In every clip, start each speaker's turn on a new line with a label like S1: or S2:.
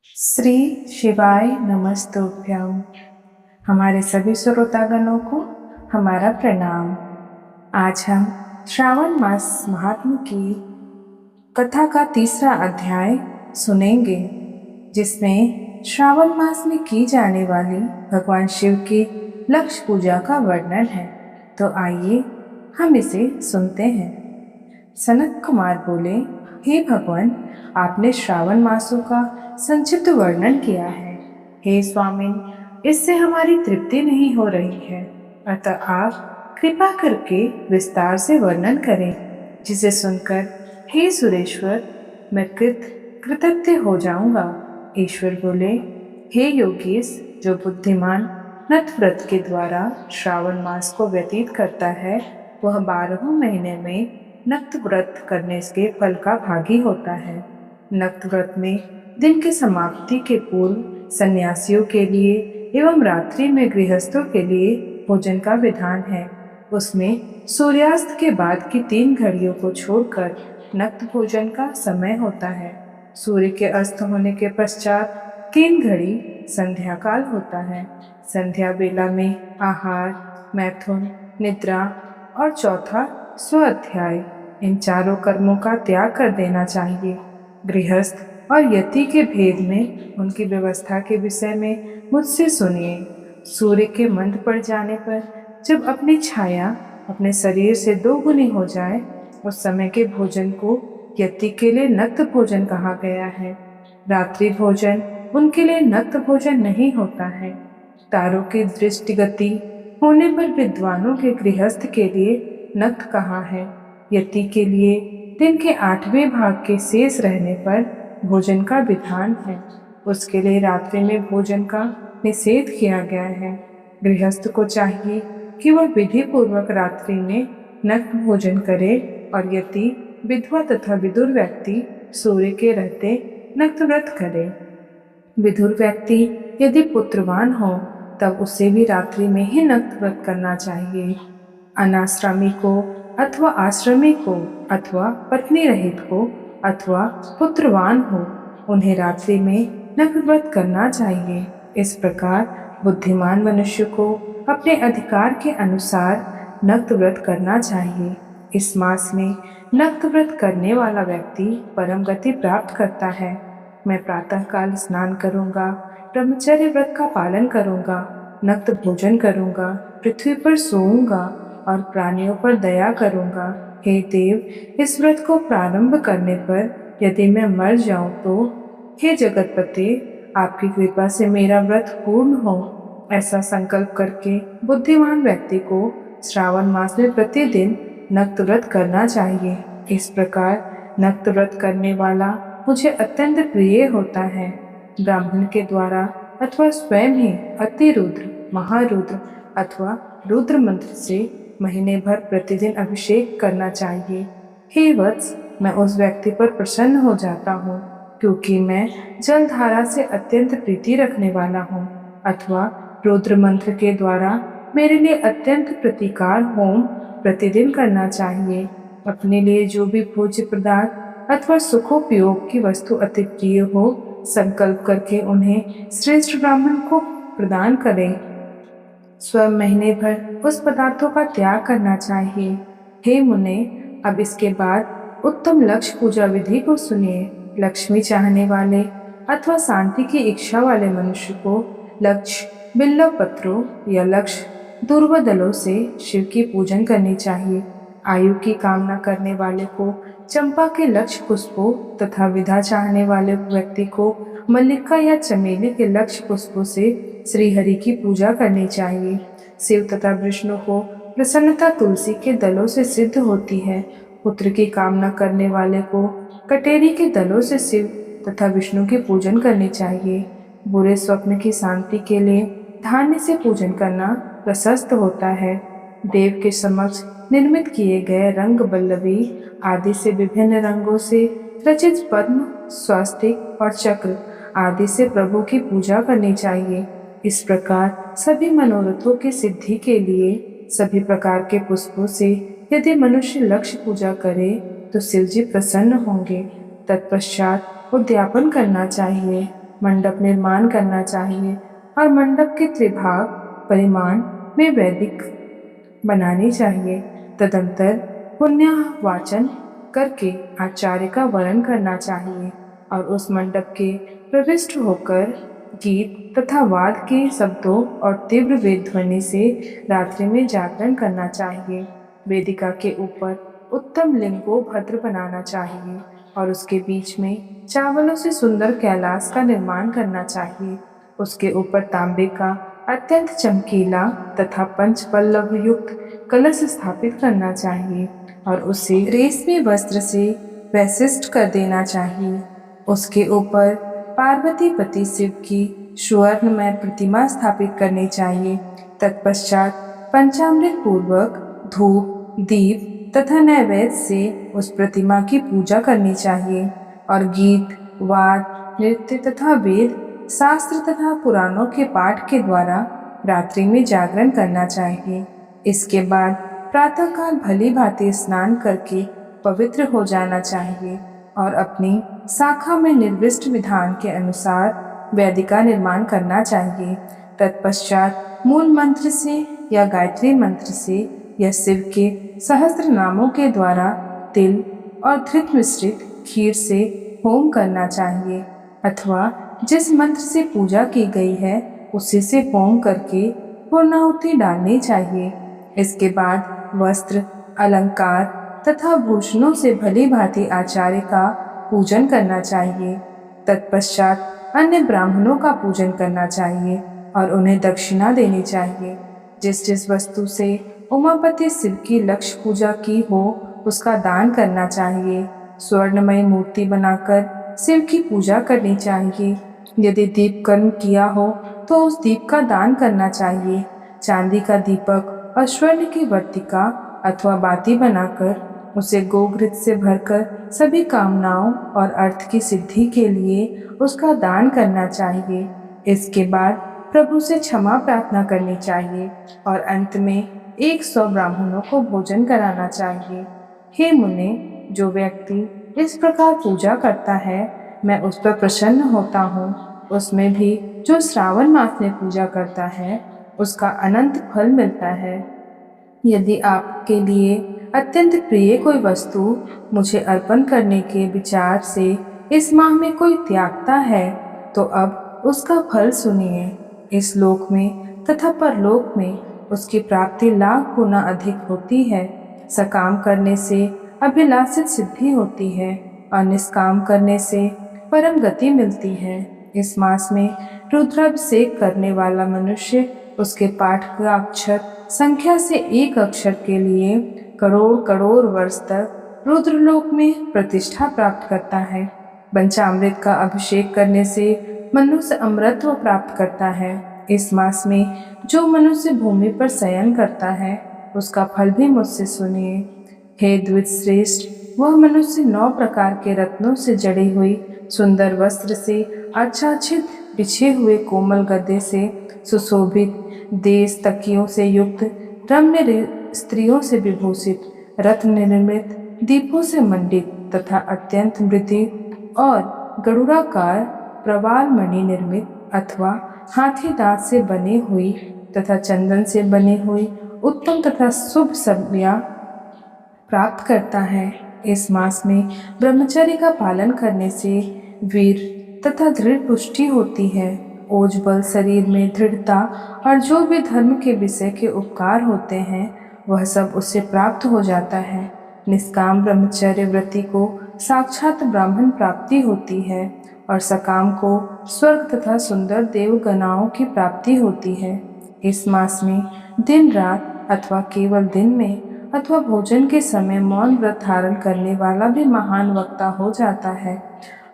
S1: श्री शिवाय नमस्तुभ्यं। हमारे सभी श्रोतागणों को हमारा प्रणाम। आज हम श्रावण मास महात्म्य की कथा का तीसरा अध्याय सुनेंगे, जिसमें श्रावण मास में की जाने वाली भगवान शिव की लक्ष्य पूजा का वर्णन है। तो आइए हम इसे सुनते हैं। सनत कुमार बोले, हे भगवान, आपने श्रावण मासों का संक्षिप्त वर्णन किया है। हे स्वामिन, इससे हमारी तृप्ति नहीं हो रही है, अतः आप कृपा करके विस्तार से वर्णन करें, जिसे सुनकर हे सुरेश्वर मैं कृतज्ञ हो जाऊंगा। ईश्वर बोले, हे योगीश, जो बुद्धिमान नत व्रत के द्वारा श्रावण मास को व्यतीत करता है, वह 12 महीने में नक्त व्रत करने के फल का भागी होता है। नक्त व्रत में दिन की समाप्ति के पूर्व सन्यासियों के लिए एवं रात्रि में गृहस्थों के लिए भोजन का विधान है। उसमें सूर्यास्त के बाद की 3 घड़ियों को छोड़कर नक्त भोजन का समय होता है। सूर्य के अस्त होने के पश्चात 3 घड़ी संध्या काल होता है। संध्या बेला में आहार, मैथुन, निद्रा और चौथा स्वाध्याय, इन चारों कर्मों का त्याग कर देना चाहिए। गृहस्थ और यति के भेद में उनकी व्यवस्था के विषय में मुझसे सुनिए। सूर्य के मंद पड़ जाने पर जब अपनी छाया अपने शरीर से 2 गुनी हो जाए, उस समय के भोजन को यति के लिए नक्त भोजन कहा गया है। रात्रि भोजन उनके लिए नक्त भोजन नहीं होता है। तारों की दृष्टिगति होने पर विद्वानों के गृहस्थ के लिए नक्त कहा है। यति के लिए दिन के 8वें भाग के शेष रहने पर भोजन का विधान है। उसके लिए रात्रि में भोजन का निषेध किया गया है। गृहस्थ को चाहिए कि वह विधि पूर्वक रात्रि में नक्त भोजन करे, और यति, विधवा तथा विदुर व्यक्ति सूर्य के रहते नक्त व्रत करे। विदुर व्यक्ति यदि पुत्रवान हो तब उसे भी रात्रि में ही नक्त व्रत करना चाहिए। अनाश्रमी को अथवा आश्रमी को अथवा पत्नी रहित को अथवा पुत्रवान हो, उन्हें रात्रि में नक्त व्रत करना चाहिए। इस प्रकार बुद्धिमान मनुष्य को अपने अधिकार के अनुसार नक्त व्रत करना चाहिए। इस मास में नक्त व्रत करने वाला व्यक्ति परम गति प्राप्त करता है। मैं प्रातःकाल स्नान करूंगा, ब्रह्मचर्य व्रत का पालन करूंगा, नक्त भोजन करूंगा, पृथ्वी पर सोऊंगा और प्राणियों पर दया करूंगा। हे देव, इस व्रत को प्रारंभ करने पर यदि मैं मर जाऊं तो हे जगतपते, आपकी कृपा से मेरा व्रत पूर्ण हो। ऐसा संकल्प करके बुद्धिमान व्यक्ति को श्रावण मास में प्रतिदिन नक्त व्रत करना चाहिए। इस प्रकार नक्त व्रत करने वाला मुझे अत्यंत प्रिय होता है। ब्राह्मण के द्वारा अथवा स्वयं ही अतिरुद्र, महारुद्र अथवा रुद्र मंत्र से महीने भर प्रतिदिन अभिषेक करना चाहिए। हे वत्स, मैं उस व्यक्ति पर प्रसन्न हो जाता हूँ, क्योंकि मैं जलधारा से अत्यंत प्रीति रखने वाला हूँ। अथवा रुद्र मंत्र के द्वारा मेरे लिए अत्यंत प्रतिकार होम प्रतिदिन करना चाहिए। अपने लिए जो भी भोज्य पदार्थ अथवा सुखोपयोग की वस्तु अति प्रिय हो, संकल्प करके उन्हें श्रेष्ठ ब्राह्मण को प्रदान करें। स्वयं महीने भर उस पदार्थों का त्याग करना चाहिए। हे मुने, अब इसके बाद उत्तम लक्ष्य पूजा विधि को सुनिए। लक्ष्मी चाहने वाले अथवा शांति की इच्छा वाले मनुष्य को लक्ष्य बिल्व पत्रों या लक्ष्य दूर्वदलों से शिव की पूजन करनी चाहिए। आयु की कामना करने वाले को चंपा के लक्ष्य पुष्पों तथा विधा चाहने वाले व्यक्ति को मल्लिका या चमेली के लक्ष्य पुष्पों से श्रीहरि की पूजा करनी चाहिए। शिव तथा विष्णु को प्रसन्नता तुलसी के दलों से सिद्ध होती है। पुत्र की कामना करने वाले को कटेरी के दलों से शिव तथा विष्णु की पूजन करनी चाहिए। बुरे स्वप्न की शांति के लिए धान्य से पूजन करना प्रशस्त होता है। देव के समक्ष निर्मित किए गए रंग बल्लभी आदि से विभिन्न रंगों से रचित पद्म, स्वास्तिक और चक्र आदि से प्रभु की पूजा करनी चाहिए। इस प्रकार सभी मनोरथों की सिद्धि के लिए सभी प्रकार के पुष्पों से यदि मनुष्य लक्ष्य पूजा करे तो शिव जी प्रसन्न होंगे। तत्पश्चात उद्यापन करना चाहिए। मंडप निर्माण करना चाहिए और मंडप के त्रिभाग परिमाण में वैदिक बनाने चाहिए। तदंतर पुण्याहवाचन करके आचार्य का वरण करना चाहिए और उस मंडप के प्रविष्ट होकर गीत तथा वाद के शब्दों और तीव्र वेद ध्वनि से रात्रि में जागरण करना चाहिए। वेदिका के ऊपर उत्तम लिंग को भद्र बनाना चाहिए और उसके बीच में चावलों से सुंदर कैलाश का निर्माण करना चाहिए। उसके ऊपर तांबे का अत्यंत चमकीला तथा पंच पल्लव युक्त कलश स्थापित करना चाहिए और उसे रेशमी वस्त्र से वैशिष्ट कर देना चाहिए। उसके ऊपर पार्वती पति शिव की सुवर्णमय प्रतिमा स्थापित करनी चाहिए। तत्पश्चात पंचामृत पूर्वक धूप दीप तथा नैवेद्य से उस प्रतिमा की पूजा करनी चाहिए और गीत वाद नृत्य तथा वेद शास्त्र तथा पुराणों के पाठ के द्वारा रात्रि में जागरण करना चाहिए। इसके बाद प्रातःकाल भली भांति स्नान करके पवित्र हो जाना चाहिए और अपनी शाखा में निर्दिष्ट विधान के अनुसार वेदिका निर्माण करना चाहिए। तत्पश्चात मूल मंत्र से या गायत्री मंत्र से या शिव के सहस्त्र नामों के द्वारा तिल और घृत मिश्रित खीर से होम करना चाहिए अथवा जिस मंत्र से पूजा की गई है उसी से होम करके पूर्णाहुति डालनी चाहिए। इसके बाद वस्त्र अलंकार तथा भूषणों से भली भांति आचार्य का पूजन करना चाहिए। तत्पश्चात अन्य ब्राह्मणों का पूजन करना चाहिए और उन्हें दक्षिणा देनी चाहिए। जिस जिस वस्तु से उमापति शिव की लक्ष्य पूजा की हो उसका दान करना चाहिए। स्वर्णमयी मूर्ति बनाकर शिव की पूजा करनी चाहिए। यदि दीप कर्म किया हो तो उस दीप का दान करना चाहिए। चांदी का दीपक और स्वर्ण की वर्तिका अथवा बाती बनाकर उसे गोघृत से भरकर सभी कामनाओं और अर्थ की सिद्धि के लिए उसका दान करना चाहिए। इसके बाद प्रभु से क्षमा प्रार्थना करनी चाहिए और अंत में 100 ब्राह्मणों को भोजन कराना चाहिए। हे मुने, जो व्यक्ति इस प्रकार पूजा करता है मैं उस पर प्रसन्न होता हूँ। उसमें भी जो श्रावण मास में पूजा करता है उसका अनंत फल मिलता है। यदि आपके लिए अत्यंत प्रिय कोई वस्तु मुझे अर्पण करने के विचार से इस माह में कोई त्यागता है तो अब उसका फल सुनिए। इस लोक में तथा परलोक में उसकी प्राप्ति लाख गुना अधिक होती है। सकाम करने से अभिलाषित सिद्धि होती है और निष्काम करने से परम गति मिलती है। इस मास में रुद्राभिषेक करने वाला मनुष्य उसके पाठ का अक्षर संख्या से एक अक्षर के लिए करोड़ करोड़ वर्ष तक रुद्रलोक में प्रतिष्ठा प्राप्त करता है। पंचामृत का अभिषेक करने से मनुष्य अमरत्व प्राप्त करता है। इस मास में जो मनुष्य भूमि पर शयन करता है उसका फल भी मुझसे सुनिए। हे द्विज श्रेष्ठ, वह मनुष्य 9 प्रकार के रत्नों से जड़ी हुई सुंदर वस्त्र से आच्छादित बिछे हुए कोमल गद्दे से सुशोभित देश तकियों से युक्त रम्य स्त्रियों से विभूषित रत्न निर्मित दीपों से मंडित तथा अत्यंत मृदु और गरुड़ाकार प्रवाल मणि निर्मित अथवा हाथी दांत से बनी हुई तथा चंदन से बनी हुई उत्तम तथा शुभ सब्जियां प्राप्त करता है। इस मास में ब्रह्मचर्य का पालन करने से वीर तथा दृढ़ पुष्टि होती है। ओज बल शरीर में दृढ़ता और जो भी धर्म के विषय के उपकार होते हैं वह सब उससे प्राप्त हो जाता है। निष्काम ब्रह्मचर्य व्रति को साक्षात ब्राह्मण प्राप्ति होती है और सकाम को स्वर्ग तथा सुंदर देवगणाओं की प्राप्ति होती है। इस मास में दिन रात अथवा केवल दिन में अथवा भोजन के समय मौन व्रत धारण करने वाला भी महान वक्ता हो जाता है।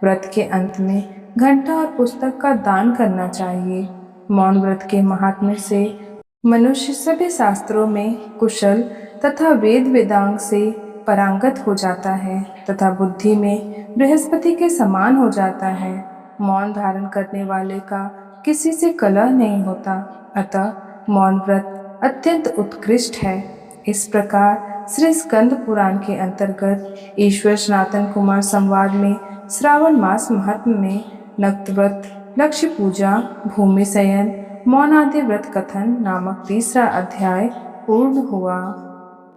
S1: व्रत के अंत में घंटा और पुस्तक का दान करना चाहिए। मौन व्रत के महात्म्य से मनुष्य सभी शास्त्रों में कुशल तथा वेद वेदांग से पारंगत हो जाता है तथा बुद्धि में बृहस्पति के समान हो जाता है। मौन धारण करने वाले का किसी से कलह नहीं होता, अतः मौन व्रत अत्यंत उत्कृष्ट है। इस प्रकार श्री स्कंद पुराण के अंतर्गत ईश्वर सनातन कुमार संवाद में श्रावण मास महात्म्य में नक्त व्रत लक्ष्य पूजा, भूमि शयन, मौनादि व्रत कथन नामक तीसरा अध्याय पूर्ण हुआ।